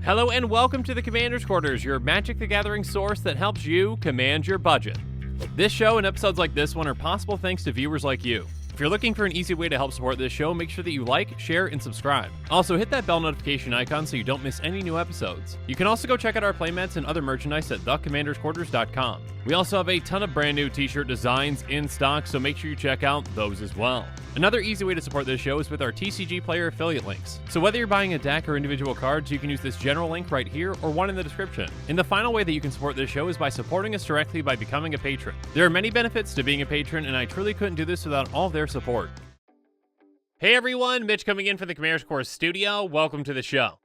Hello and welcome to the Commander's Quarters, your Magic the Gathering source that helps you command your budget. This show and episodes like this one are possible thanks to viewers like you. If you're looking for an easy way to help support this show, make sure that you like, share, and subscribe. Also, hit that bell notification icon so you don't miss any new episodes. You can also go check out our playmats and other merchandise at thecommandersquarters.com. We also have a ton of brand new t-shirt designs in stock, so make sure you check out those as well. Another easy way to support this show is with our TCG Player affiliate links. So whether you're buying a deck or individual cards, you can use this general link right here or one in the description. And the final way that you can support this show is by supporting us directly by becoming a patron. There are many benefits to being a patron, and I truly couldn't do this without all of their support. Hey everyone, Mitch coming in from the Commander's Quarters studio. Welcome to the show.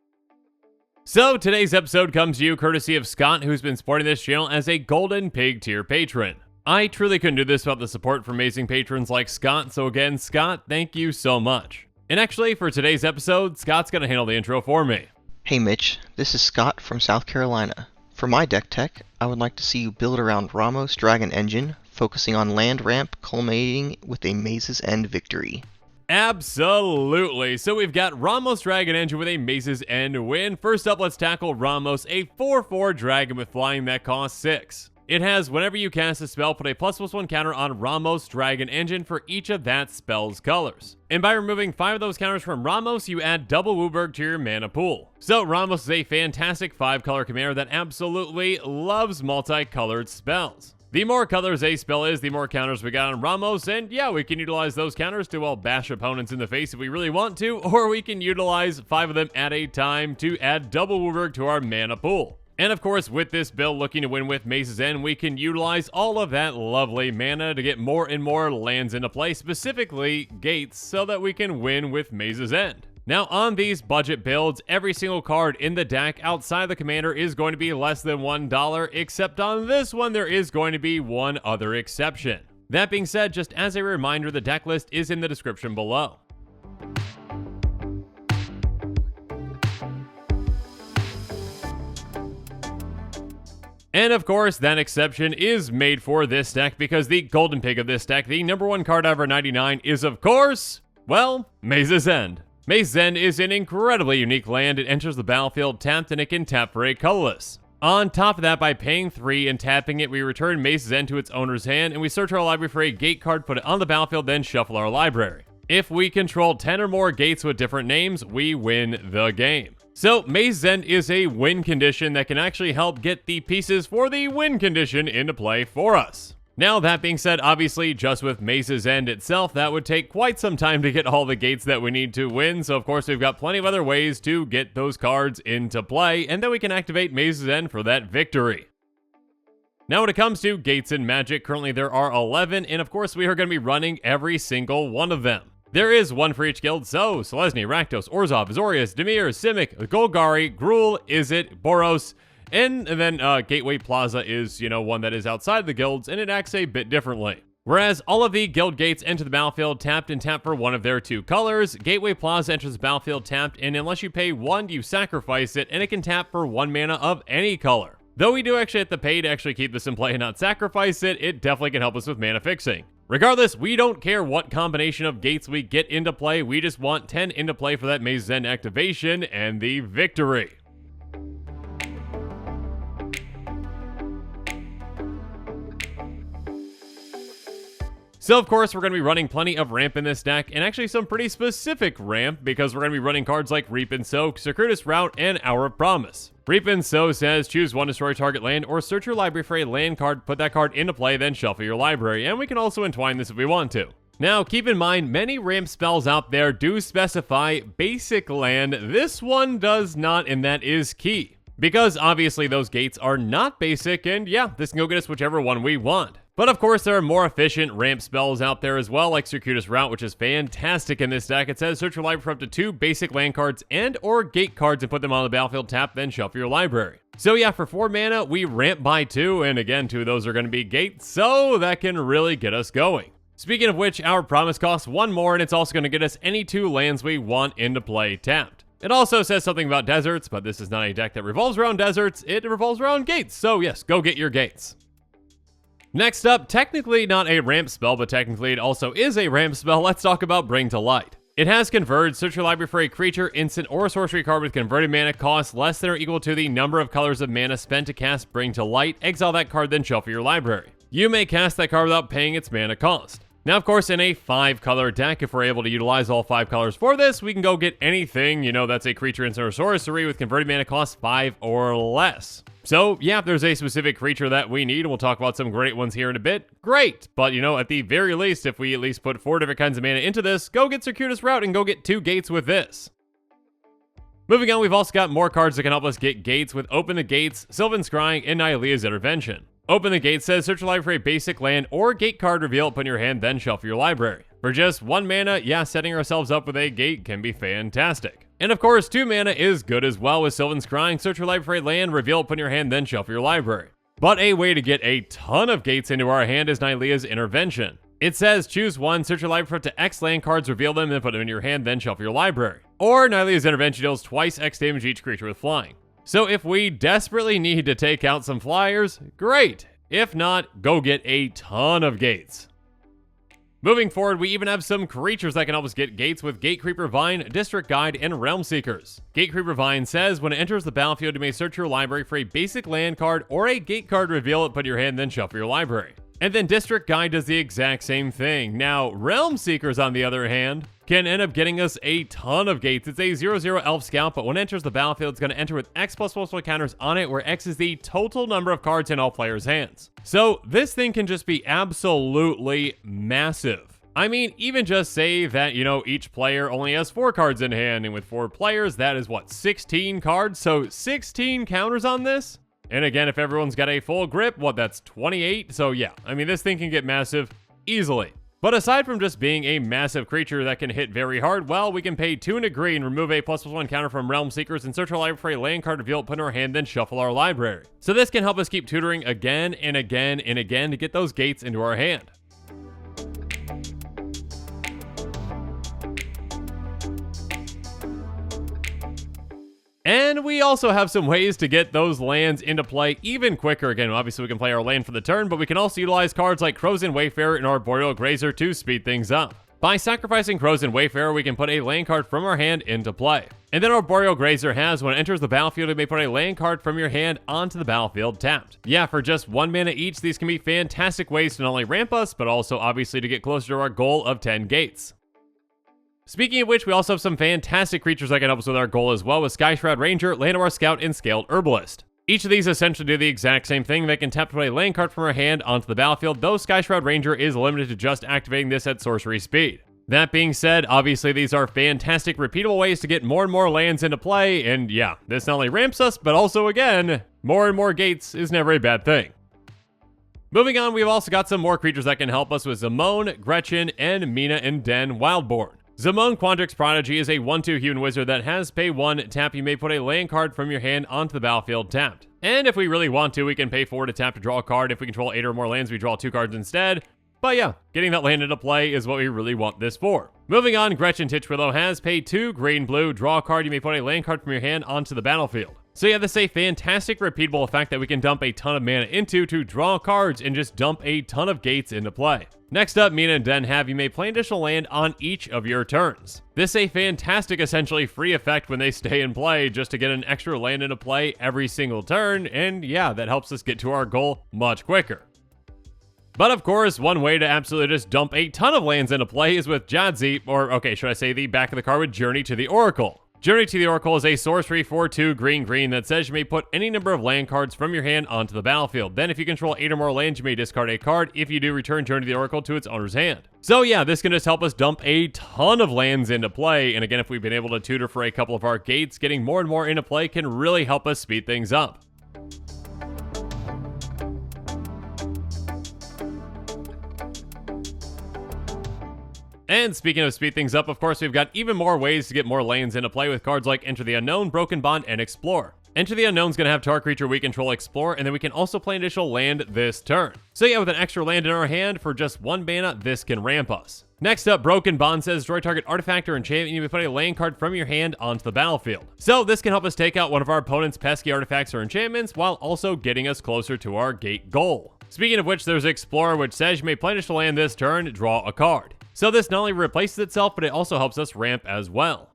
So today's episode comes to you courtesy of Scott, who's been supporting this channel as a Golden Pig tier patron. I truly couldn't do this without the support from amazing patrons like Scott, so again, Scott, thank you so much. And actually, for today's episode, Scott's gonna handle the intro for me. Hey Mitch, this is Scott from South Carolina. For my deck tech, I would like to see you build around Ramos Dragon Engine, focusing on land ramp, culminating with a Maze's End victory. Absolutely. So we've got Ramos Dragon Engine with a Maze's End win. First up, let's tackle Ramos, a 4/4 dragon with flying that costs 6. It has, whenever you cast a spell, put a ++1 counter on Ramos Dragon Engine for each of that spell's colors. And by removing 5 of those counters from Ramos, you add double WUBRG to your mana pool. So Ramos is a fantastic 5-color commander that absolutely loves multicolored spells. The more colors a spell is, the more counters we got on Ramos, and yeah, we can utilize those counters to, well, bash opponents in the face if we really want to, or we can utilize 5 of them at a time to add double WUBRG to our mana pool. And of course, with this build looking to win with Maze's End, we can utilize all of that lovely mana to get more and more lands into play, specifically gates, so that we can win with Maze's End. Now, on these budget builds, every single card in the deck outside the commander is going to be less than $1, except on this one, there is going to be one other exception. That being said, just as a reminder, the deck list is in the description below. And of course, that exception is made for this deck because the Golden Pig of this deck, the #1 card out of our 99, is of course, well, Maze's End. Maze's End is an incredibly unique land. It enters the battlefield tapped and it can tap for a colorless. On top of that, by paying 3 and tapping it, we return Maze's End to its owner's hand and we search our library for a gate card, put it on the battlefield, then shuffle our library. If we control 10 or more gates with different names, we win the game. So Maze's End is a win condition that can actually help get the pieces for the win condition into play for us. Now, that being said, obviously, just with Maze's End itself, that would take quite some time to get all the gates that we need to win, so of course we've got plenty of other ways to get those cards into play, and then we can activate Maze's End for that victory. Now, when it comes to gates in Magic, currently there are 11, and of course we are going to be running every single one of them. There is one for each guild, so Selesny, Rakdos, Orzhov, Azorius, Dimir, Simic, Golgari, Gruul, Izzet, Boros, and then Gateway Plaza is, one that is outside the guilds, and it acts a bit differently. Whereas all of the guild gates enter the battlefield tapped and tap for one of their 2 colors, Gateway Plaza enters the battlefield tapped, and unless you pay 1, you sacrifice it, and it can tap for 1 mana of any color. Though we do actually have to pay to actually keep this in play and not sacrifice it, it definitely can help us with mana fixing. Regardless, we don't care what combination of gates we get into play, we just want 10 into play for that Maze's End activation and the victory. So of course, we're going to be running plenty of ramp in this deck, and actually some pretty specific ramp, because we're going to be running cards like Reap and Sow, Circuitous Route, and Hour of Promise. Reap and Sow says choose 1 destroy target land, or search your library for a land card, put that card into play, then shuffle your library, and we can also entwine this if we want to. Now, keep in mind, many ramp spells out there do specify basic land. This one does not, and that is key. Because obviously those gates are not basic, and yeah, this can go get us whichever one we want. But of course, there are more efficient ramp spells out there as well, like Circuitous Route, which is fantastic in this deck. It says search your library for up to 2 basic land cards and or gate cards and put them on the battlefield tap, then shuffle your library. So yeah, for 4 mana, we ramp by 2, and again, 2 of those are going to be gates, so that can really get us going. Speaking of which, our promise costs 1 more, and it's also going to get us any 2 lands we want into play tapped. It also says something about deserts, but this is not a deck that revolves around deserts, it revolves around gates, so yes, go get your gates. Next up, technically not a ramp spell, but technically it also is a ramp spell, let's talk about Bring to Light. It has Converge. Search your library for a creature, instant, or sorcery card with converted mana cost less than or equal to the number of colors of mana spent to cast Bring to Light. Exile that card, then shuffle your library. You may cast that card without paying its mana cost. Now, of course, in a 5-color deck, if we're able to utilize all 5 colors for this, we can go get anything, that's a creature, instant, or sorcery with converted mana cost 5 or less. So, yeah, if there's a specific creature that we need, and we'll talk about some great ones here in a bit, great! But, at the very least, if we at least put 4 different kinds of mana into this, go get Circuitous Route and go get 2 gates with this. Moving on, we've also got more cards that can help us get gates with Open the Gates, Sylvan Scrying, and Nylea's Intervention. Open the Gate says search your library for a basic land or gate card, reveal it, put in your hand, then shuffle your library. For just 1 mana, yeah, setting ourselves up with a gate can be fantastic. And of course, 2 mana is good as well with Sylvan Scrying. Search your library for a land, reveal it, put in your hand, then shuffle your library. But a way to get a ton of gates into our hand is Nylea's Intervention. It says choose 1, search your library for up to X land cards, reveal them, then put them in your hand, then shuffle your library. Or Nylea's Intervention deals twice X damage each creature with flying. So if we desperately need to take out some flyers, great. If not, go get a ton of gates. Moving forward, we even have some creatures that can help us get gates with Gate Creeper Vine, District Guide, and Realm Seekers. Gate Creeper Vine says when it enters the battlefield, you may search your library for a basic land card or a gate card, reveal it, put in your hand, then shuffle your library. And then District Guide does the exact same thing. Now, Realm Seekers, on the other hand, can end up getting us a ton of gates. It's a 0/0 Elf Scout, but when it enters the battlefield, it's going to enter with X+++ counters on it, where X is the total number of cards in all players' hands. So this thing can just be absolutely massive. I mean, even just say that, each player only has 4 cards in hand, and with 4 players, that is, 16 cards? So 16 counters on this? And again, if everyone's got a full grip, that's 28? So yeah, I mean, this thing can get massive easily. But aside from just being a massive creature that can hit very hard, well, we can pay 2 and agree and remove a ++1 counter from Realm Seekers and search our library for a land card, reveal it, put in our hand, then shuffle our library. So this can help us keep tutoring again and again and again to get those gates into our hand. And we also have some ways to get those lands into play even quicker. Again, obviously we can play our land for the turn, but we can also utilize cards like Krosan Wayfarer and Arboreal Grazer to speed things up. By sacrificing Krosan Wayfarer, we can put a land card from our hand into play. And then Arboreal Grazer has, when it enters the battlefield, it may put a land card from your hand onto the battlefield tapped. Yeah, for just 1 mana each, these can be fantastic ways to not only ramp us, but also obviously to get closer to our goal of 10 gates. Speaking of which, we also have some fantastic creatures that can help us with our goal as well, with Skyshroud Ranger, Llanowar Scout, and Scaled Herbalist. Each of these essentially do the exact same thing. They can tap to put a land card from our hand onto the battlefield, though Skyshroud Ranger is limited to just activating this at sorcery speed. That being said, obviously these are fantastic repeatable ways to get more and more lands into play, and yeah, this not only ramps us, but also again, more and more gates is never a bad thing. Moving on, we've also got some more creatures that can help us with Zamone, Gretchen, and Mina and Den Wildborn. Zamone Quandrix Prodigy is a 1/2 human wizard that has pay 1, tap, you may put a land card from your hand onto the battlefield tapped. And if we really want to, we can pay 4 to tap to draw a card. If we control 8 or more lands, we draw 2 cards instead. But yeah, getting that land into play is what we really want this for. Moving on, Gretchen Titchwillow has pay 2 green/blue, draw a card, you may put a land card from your hand onto the battlefield. So yeah, this is a fantastic repeatable effect that we can dump a ton of mana into to draw cards and just dump a ton of gates into play. Next up, Mina and Den have you may play an additional land on each of your turns. This is a fantastic, essentially free effect when they stay in play, just to get an extra land into play every single turn, and yeah, that helps us get to our goal much quicker. But of course, one way to absolutely just dump a ton of lands into play is with Jadzi, or okay, should I say the back of the card with Journey to the Oracle. Journey to the Oracle is a sorcery for 2 green that says you may put any number of land cards from your hand onto the battlefield. Then if you control 8 or more lands, you may discard a card. If you do, return Journey to the Oracle to its owner's hand. So yeah, this can just help us dump a ton of lands into play. And again, if we've been able to tutor for a couple of our gates, getting more and more into play can really help us speed things up. And speaking of speed things up, of course, we've got even more ways to get more lands into play with cards like Enter the Unknown, Broken Bond, and Explore. Enter the Unknown's going to have target creature we control Explore, and then we can also play an additional land this turn. So yeah, with an extra land in our hand for just 1 mana, this can ramp us. Next up, Broken Bond says destroy target artifact or enchantment, you may put a land card from your hand onto the battlefield. So this can help us take out one of our opponent's pesky artifacts or enchantments, while also getting us closer to our gate goal. Speaking of which, there's Explorer, which says you may play additional land this turn, draw a card. So this not only replaces itself, but it also helps us ramp as well.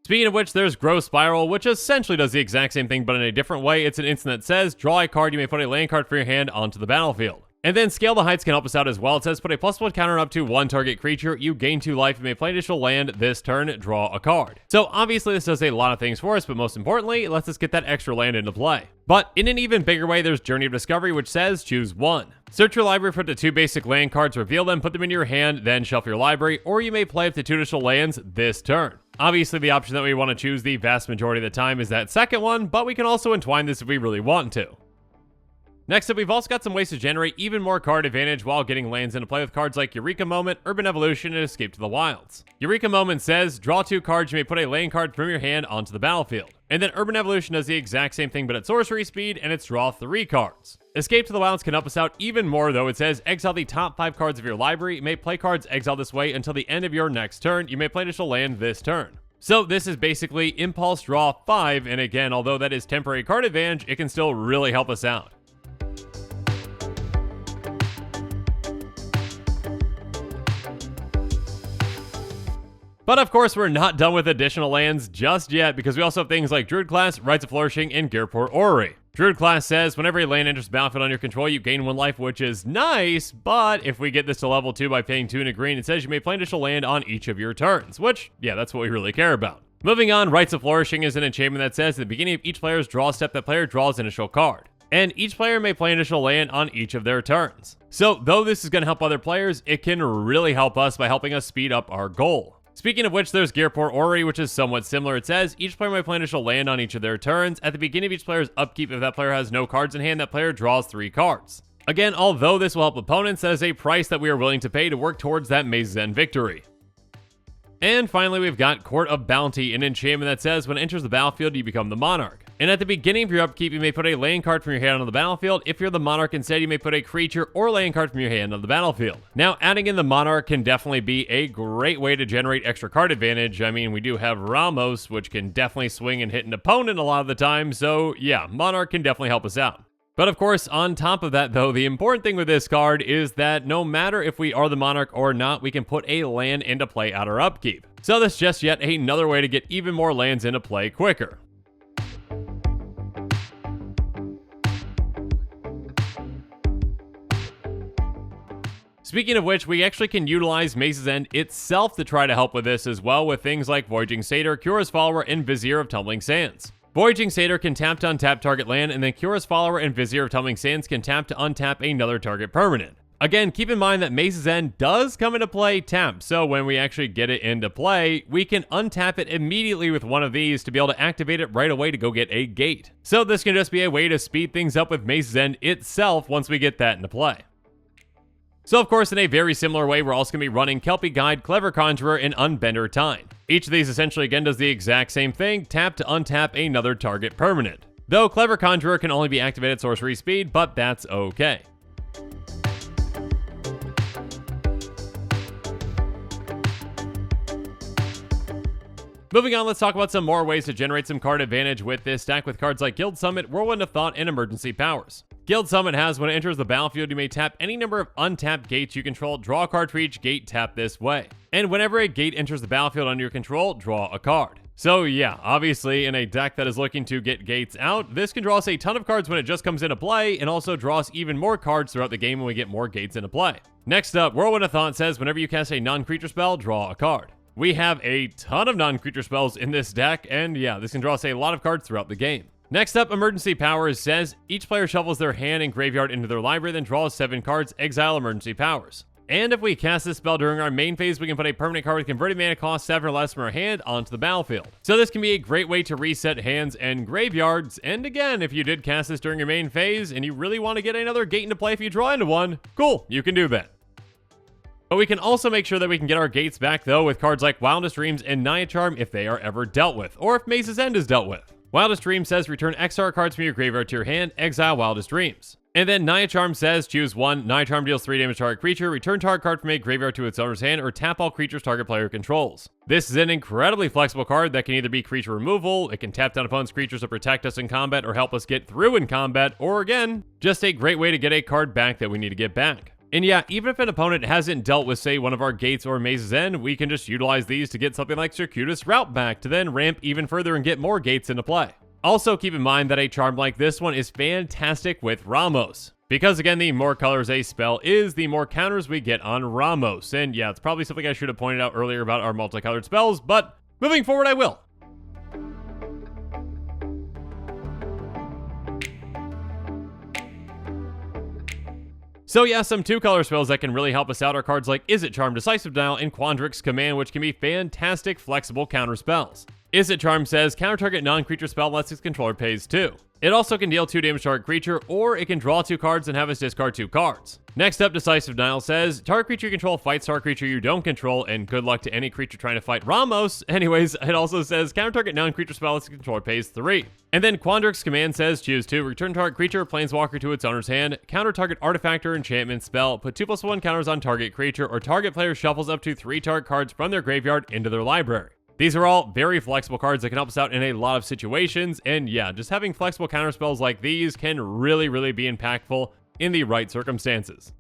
Speaking of which, there's Grow Spiral, which essentially does the exact same thing but in a different way. It's an instant that says, draw a card, you may put a land card from your hand onto the battlefield. And then Scale the Heights can help us out as well. It says, put a +1 counter on up to 1 target creature, you gain 2 life, you may play additional land this turn, draw a card. So obviously this does a lot of things for us, but most importantly, it lets us get that extra land into play. But in an even bigger way, there's Journey of Discovery, which says, choose 1. Search your library for up to 2 basic land cards, reveal them, put them in your hand, then shuffle your library, or you may play up to 2 additional lands this turn. Obviously, the option that we want to choose the vast majority of the time is that second one, but we can also entwine this if we really want to. Next up, we've also got some ways to generate even more card advantage while getting lands into play with cards like Eureka Moment, Urban Evolution, and Escape to the Wilds. Eureka Moment says, draw 2 cards, you may put a land card from your hand onto the battlefield. And then Urban Evolution does the exact same thing but at sorcery speed, and it's draw 3 cards. Escape to the Wilds can help us out even more though. It says, exile the top 5 cards of your library, you may play cards exiled this way until the end of your next turn, you may play additional land this turn. So this is basically Impulse Draw 5, and again, although that is temporary card advantage, it can still really help us out. But of course, we're not done with additional lands just yet, because we also have things like Druid Class, Rites of Flourishing, and Gearport Orrery. Druid Class says, whenever a land enters the battlefield on your control, you gain 1 life, which is nice, but if we get this to level 2 by paying 2 and a green, it says you may play additional land on each of your turns, which, yeah, that's what we really care about. Moving on, Rites of Flourishing is an enchantment that says, at the beginning of each player's draw step, that player draws an initial card. And each player may play an additional land on each of their turns. So, though this is going to help other players, it can really help us by helping us speed up our goal. Speaking of which, there's Gearport Orrery, which is somewhat similar. It says, each player may play an additional land on each of their turns. At the beginning of each player's upkeep, if that player has no cards in hand, that player draws 3 cards. Again, although this will help opponents, that is a price that we are willing to pay to work towards that Maze's End victory. And finally, we've got Court of Bounty, an enchantment that says, when it enters the battlefield, you become the monarch. And at the beginning of your upkeep, you may put a land card from your hand on the battlefield. If you're the monarch instead, you may put a creature or land card from your hand on the battlefield. Now, adding in the monarch can definitely be a great way to generate extra card advantage. I mean, we do have Ramos, which can definitely swing and hit an opponent a lot of the time. So yeah, monarch can definitely help us out. But of course, on top of that though, the important thing with this card is that no matter if we are the monarch or not, we can put a land into play at our upkeep. So that's just yet another way to get even more lands into play quicker. Speaking of which, we actually can utilize Maze's End itself to try to help with this as well, with things like Voyaging Satyr, Cura's Follower, and Vizier of Tumbling Sands. Voyaging Satyr can tap to untap target land, and then Cura's Follower and Vizier of Tumbling Sands can tap to untap another target permanent. Again, keep in mind that Maze's End does come into play tapped, so when we actually get it into play, we can untap it immediately with one of these to be able to activate it right away to go get a gate. So this can just be a way to speed things up with Maze's End itself once we get that into play. So of course, in a very similar way, we're also going to be running Kelpie Guide, Clever Conjurer, and Unbender Tine. Each of these essentially again does the exact same thing, tap to untap another target permanent. Though Clever Conjurer can only be activated at sorcery speed, but that's okay. Moving on, let's talk about some more ways to generate some card advantage with this deck with cards like Guild Summit, Whirlwind of Thought, and Emergency Powers. Guild Summit has, when it enters the battlefield, you may tap any number of untapped gates you control, draw a card for each gate, tap this way. And whenever a gate enters the battlefield under your control, draw a card. So yeah, obviously in a deck that is looking to get gates out, this can draw us a ton of cards when it just comes into play, and also draw us even more cards throughout the game when we get more gates into play. Next up, Whirlwind of Thought says, whenever you cast a non-creature spell, draw a card. We have a ton of non-creature spells in this deck, and yeah, this can draw us a lot of cards throughout the game. Next up, Emergency Powers says, each player shuffles their hand and graveyard into their library, then draws 7 cards, exile Emergency Powers. And if we cast this spell during our main phase, we can put a permanent card with converted mana cost 7 or less from our hand onto the battlefield. So this can be a great way to reset hands and graveyards, and again, if you did cast this during your main phase, and you really want to get another gate into play if you draw into one, cool, you can do that. But we can also make sure that we can get our gates back though with cards like Wildest Dreams and Naya Charm if they are ever dealt with, or if Maze's End is dealt with. Wildest Dream says return XR cards from your graveyard to your hand, exile Wildest Dreams. And then Naya Charm says choose one. Naya Charm deals 3 damage to target creature, return target card from a graveyard to its owner's hand, or tap all creatures target player controls. This is an incredibly flexible card that can either be creature removal, it can tap down opponent's creatures to protect us in combat or help us get through in combat, or again, just a great way to get a card back that we need to get back. And yeah, even if an opponent hasn't dealt with, say, one of our Gates or Maze's End, we can just utilize these to get something like Circuitous Route back to then ramp even further and get more Gates into play. Also, keep in mind that a charm like this one is fantastic with Ramos, because again, the more colors a spell is, the more counters we get on Ramos. And yeah, it's probably something I should have pointed out earlier about our multicolored spells, but moving forward I will. So yeah, some 2-color spells that can really help us out are cards like Izzet Charm, Decisive Denial, and Quandrix Command, which can be fantastic flexible counter spells. Izzet Charm says counter target non-creature spell unless its controller pays 2. It also can deal 2 damage to target creature, or it can draw 2 cards and have us discard 2 cards. Next up, Decisive Denial says target creature you control fights target creature you don't control, and good luck to any creature trying to fight Ramos. Anyways, it also says counter target non-creature spell unless its controller pays 3. And then Quandrix Command says choose 2, return target creature, planeswalker to its owner's hand, counter target artifact or enchantment spell, put 2+1 counters on target creature, or target player shuffles up to 3 target cards from their graveyard into their library. These are all very flexible cards that can help us out in a lot of situations, and yeah, just having flexible counterspells like these can really be impactful in the right circumstances.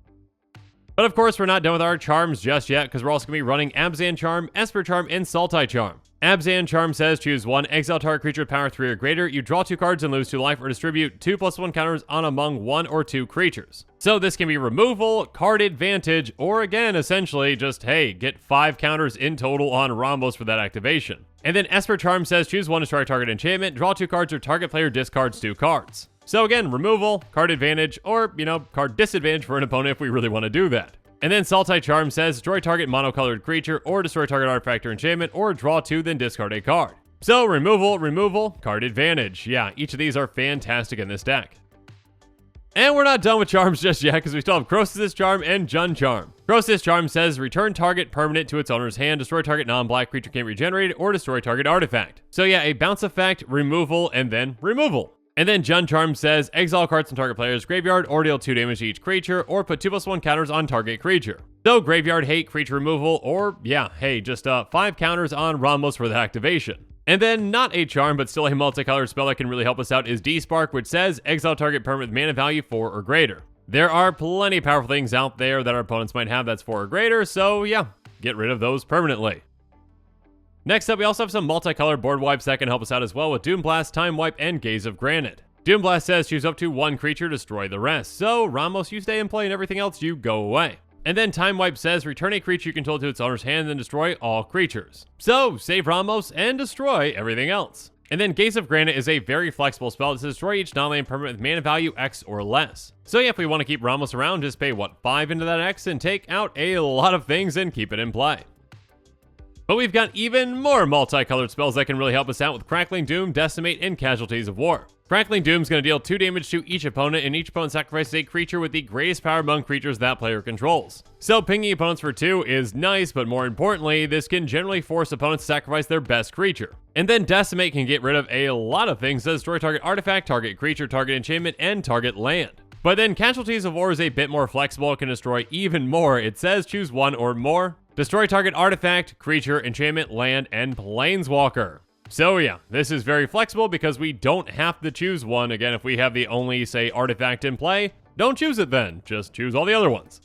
But of course, we're not done with our charms just yet, because we're also going to be running Abzan Charm, Esper Charm, and Sultai Charm. Abzan Charm says choose 1, exile target creature with power 3 or greater, you draw 2 cards and lose 2 life, or distribute 2+1 counters on among 1 or 2 creatures. So this can be removal, card advantage, or again, essentially just, hey, get 5 counters in total on Ramos for that activation. And then Esper Charm says choose 1 to strike target enchantment, draw 2 cards, or target player discards 2 cards. So again, removal, card advantage, or, card disadvantage for an opponent if we really want to do that. And then Sultai Charm says destroy target monocolored creature, or destroy target artifact or enchantment, or draw 2, then discard a card. So removal, card advantage. Yeah, each of these are fantastic in this deck. And we're not done with charms just yet, because we still have Croesus Charm and Jund Charm. Croesus Charm says return target permanent to its owner's hand, destroy target non-black creature can't regenerate, or destroy target artifact. So yeah, a bounce effect, removal, and then removal. And then Jund Charm says exile cards from target player's graveyard, or deal 2 damage to each creature, or put 2+1 counters on target creature. So graveyard hate, creature removal, or yeah, hey, just 5 counters on Ramos for the activation. And then, not a charm, but still a multicolored spell that can really help us out is D-Spark, which says exile target permanent with mana value 4 or greater. There are plenty of powerful things out there that our opponents might have that's 4 or greater, so yeah, get rid of those permanently. Next up, we also have some multicolored board wipes that can help us out as well with Doom Blast, Time Wipe, and Gaze of Granite. Doom Blast says choose up to 1 creature, destroy the rest. So, Ramos, you stay in play, and everything else, you go away. And then Time Wipe says return a creature you control to its owner's hand, then destroy all creatures. So, save Ramos and destroy everything else. And then Gaze of Granite is a very flexible spell that says destroy each non-land permanent with mana value X or less. So yeah, if we want to keep Ramos around, just pay, 5 into that X and take out a lot of things and keep it in play. But we've got even more multicolored spells that can really help us out with Crackling Doom, Decimate, and Casualties of War. Crackling Doom is going to deal 2 damage to each opponent, and each opponent sacrifices a creature with the greatest power among creatures that player controls. So pinging opponents for 2 is nice, but more importantly, this can generally force opponents to sacrifice their best creature. And then Decimate can get rid of a lot of things, that destroy target artifact, target creature, target enchantment, and target land. But then Casualties of War is a bit more flexible, it can destroy even more. It says choose 1 or more. Destroy target artifact, creature, enchantment, land, and planeswalker. So yeah, this is very flexible because we don't have to choose one. Again, if we have the only, say, artifact in play, don't choose it then. Just choose all the other ones.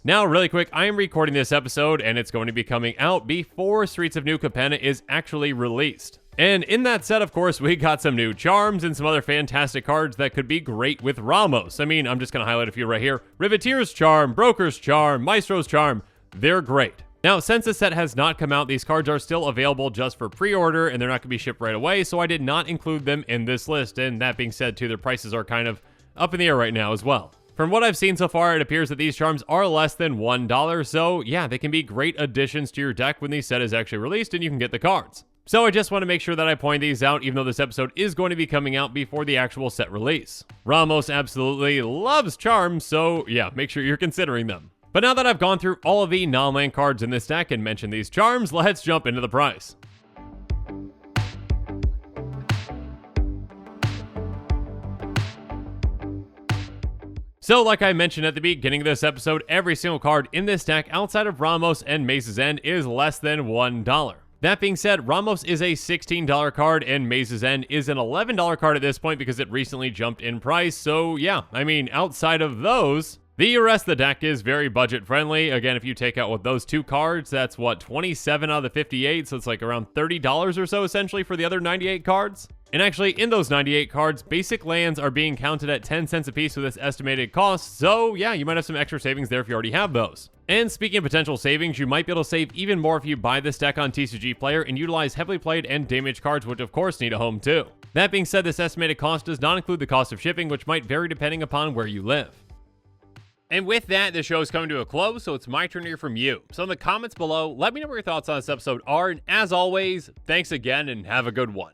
Now, really quick, I am recording this episode, and it's going to be coming out before Streets of New Capenna is actually released. And in that set, of course, we got some new charms and some other fantastic cards that could be great with Ramos. I mean, I'm just going to highlight a few right here. Riveteer's Charm, Broker's Charm, Maestro's Charm, they're great. Now, since this set has not come out, these cards are still available just for pre-order, and they're not going to be shipped right away, so I did not include them in this list. And that being said, too, their prices are kind of up in the air right now as well. From what I've seen so far, it appears that these charms are less than $1, so yeah, they can be great additions to your deck when the set is actually released and you can get the cards. So I just want to make sure that I point these out, even though this episode is going to be coming out before the actual set release. Ramos absolutely loves charms, so yeah, make sure you're considering them. But now that I've gone through all of the non-land cards in this deck and mentioned these charms, let's jump into the price. So like I mentioned at the beginning of this episode, every single card in this deck outside of Ramos and Maze's End is less than $1. That being said, Ramos is a $16 card and Maze's End is an $11 card at this point because it recently jumped in price. So yeah, I mean, outside of those, the rest of the deck is very budget friendly. Again, if you take out with those two cards, that's what, 27 out of the 58, so it's like around $30 or so essentially for the other 98 cards. And actually, in those 98 cards, basic lands are being counted at 10 cents a piece with this estimated cost, so yeah, you might have some extra savings there if you already have those. And speaking of potential savings, you might be able to save even more if you buy this deck on TCG Player and utilize heavily played and damaged cards, which of course need a home too. That being said, this estimated cost does not include the cost of shipping, which might vary depending upon where you live. And with that, the show is coming to a close, so it's my turn to hear from you. So in the comments below, let me know what your thoughts on this episode are, and as always, thanks again and have a good one.